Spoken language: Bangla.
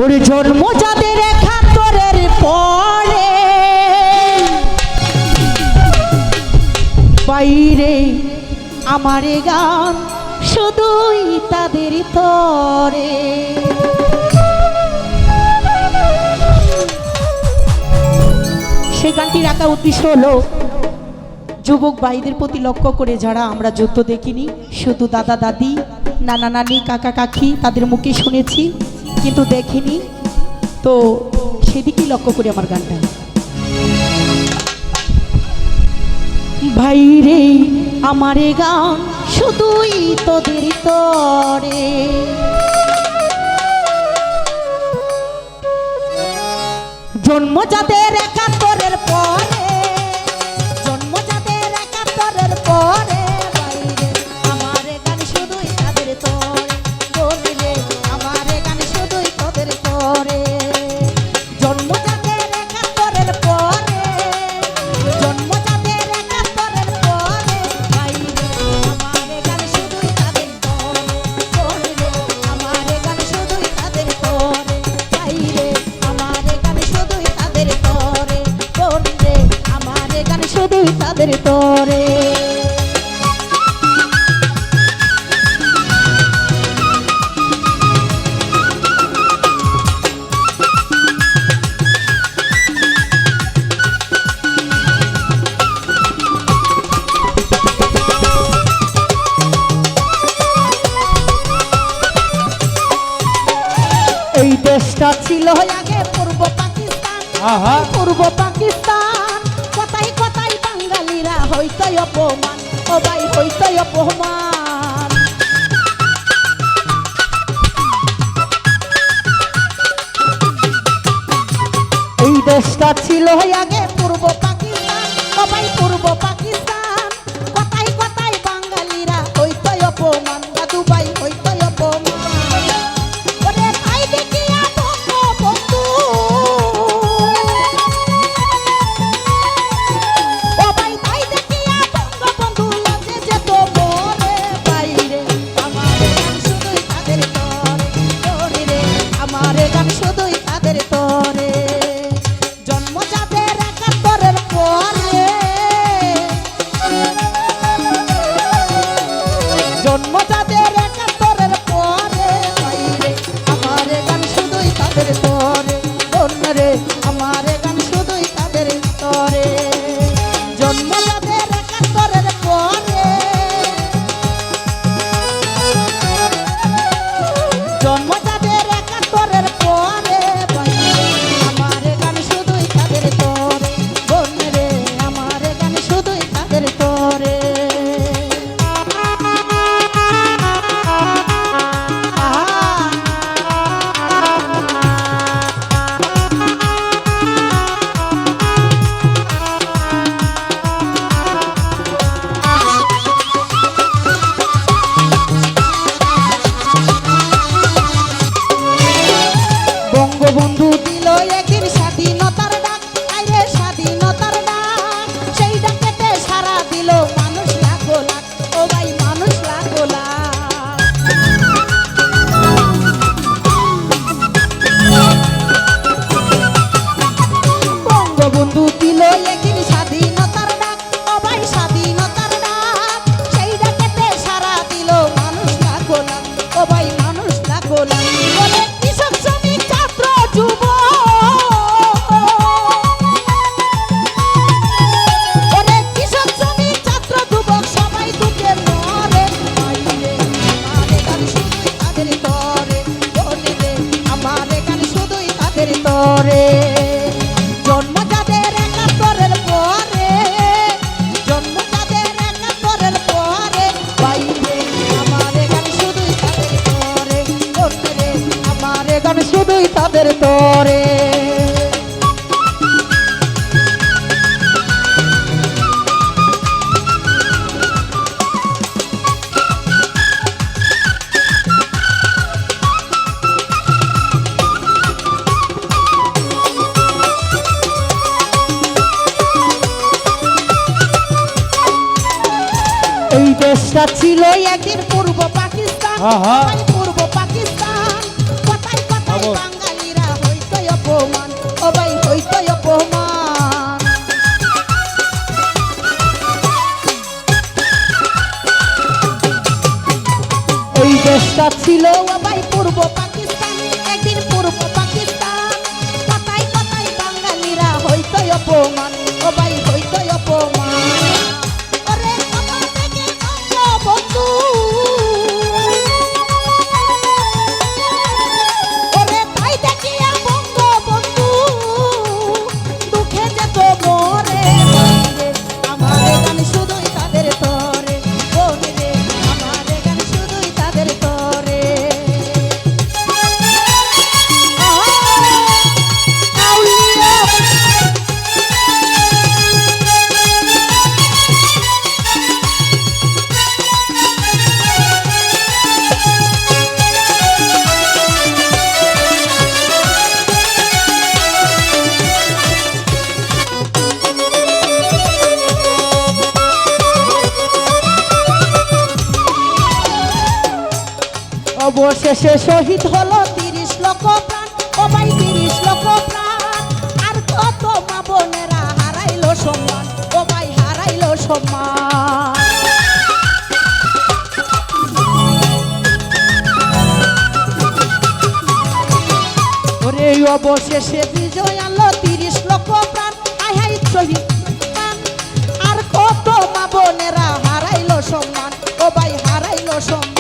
ওরে জন্ম যাদের ৭১-এর পরে বাইরে আমার গান শুধুই তাদের তরে। সেই গানটি রাখার উদ্দেশ্য হলো যুবক ভাইদের প্রতি লক্ষ্য করে, যারা আমরা যুদ্ধ দেখিনি, শুধু দাদা দাদি নানা নানি কাকা কাকি তাদের মুখে শুনেছি কিন্তু দেখিনি, তো সেদিকেই লক্ষ্য করে আমার গানটা। ভাইরে আমারে গান শুধুই তোদের তরে, জন্ম যাদের ৭১-এর পরে, জন্ম যাদের ৭১-এর পরে বাইরে আমারে গান শুধুই তাদের তরে, বললে আমারে গান শুধুই তোদের তরে। জন্ম যাদের ৭১-এর পরে, জন্ম যাদের ৭১-এর পরে বাইরে আমারে গান শুধুই তাদের তরে, বললে আমারে গান শুধুই তাদের তরে, বাইরে আমারে গান শুধুই তাদের তরে, বললে আমারে গান শুধুই তাদের তরে। এই দেশটা ছিল আগে পূর্ব পাকিস্তান, পূর্ব পাকিস্তান, কথাই কথাই বাঙালিরা হইতো অপমান, ও ভাই হইতো অপমান। এই দেশটা ছিল আগে পূর্ব পাকিস্তান, ও ভাই পূর্ব পাকিস্তান, কথাই কথাই বাঙালিরা হইতো অপমান, দাদু ভাই হইতো অপমান। ওরে তাই দেখিয়া বঙ্গবন্ধু, ও ভাই তাই দেখিয়া বঙ্গবন্ধু লজ্জে যেত মরে, বাইরে আমারে গান শুধুই তাদের তরে, রে আমারে গান শুধুই তাদের তরে। জন্ম যাদের ৭১-এর পরে, জন্ম যাদের ৭১-এর পরে বাইরে আমারে গান শুধুই তাদের তরে, রে আমারে গান শুধুই তাদের তরে। জন্ম যাদের ৭১-এর পরে, জন্ম যাদের ৭১-এর পরে বাইরে আমারে গান শুধুই তাদের তরে, রে আমারে গান শুধুই তাদের তরে। বঙ্গবন্ধু দিল একদিন স্বাধীনতার ডাক, আইরে স্বাধীনতার ডাক, সেই ডাকেতে সারা দিল মানুষ লাখো লাখ, ও ভাই মানুষ লাখো লাখ। বঙ্গবন্ধু দিল একদিন স্বাধীনতার ডাক, ও ভাই স্বাধীনতার ডাক, সেই ডাকেতে সারা দিল মানুষ লাখো লাখ, ও ভাই মানুষ লাখো লাখ। বলে কৃষক শ্রমিক ছাত্র যুবক, ওরে কৃষক শ্রমিক ছাত্র যুবক সবাই দুঃখে মরে, বাইরে আমারে গান শুধুই তাদের তরে, বলে আমারে গান শুধুই তাদের তরে। জন্ম যাদের ৭১-এর পরে, জন্ম যাদের ৭১-এর পরে বাইরে আমারে গান শুধুই তাদের তরে, বলে আমারে গান শুধুই তাদের তরে। এই দেশটা ছিল একদিন পূর্ব পাকিস্তান, পূর্ব পাকিস্তান, কথাই কথাই বাঙালি যাচ্ছিল ও ভাই পূর্ব পাকিস্তান, একদিন পূর্ব পাকিস্তান। কথায় কথায় বাঙালিরা হইতো অপমান, ও ভাই হইতো অপমান। ওরে কথা থেকে বঙ্গবন্ধু, ওরে তাই দেখিয়া বঙ্গবন্ধু দুঃখে যেত মরে। আমার গান শুধুই তাদের তরে, বলিরে আমার গান শুধুই তাদের তরে। অবশেষে শহীদ হলো 30 লক্ষ প্রাণ, ও ভাই 30 লক্ষ প্রাণ। আর কত মা বোনেরা হারাইলো সম্মান, ও ভাই হারাইলো সম্মান। ওরে অবশেষে বিজয় আনলো 30 লক্ষ প্রাণ, আয় হায় শহীদ প্রাণ। আর কত মা বোনেরা হারাইলো সম্মান, ও ভাই হারাইলো সম্মান।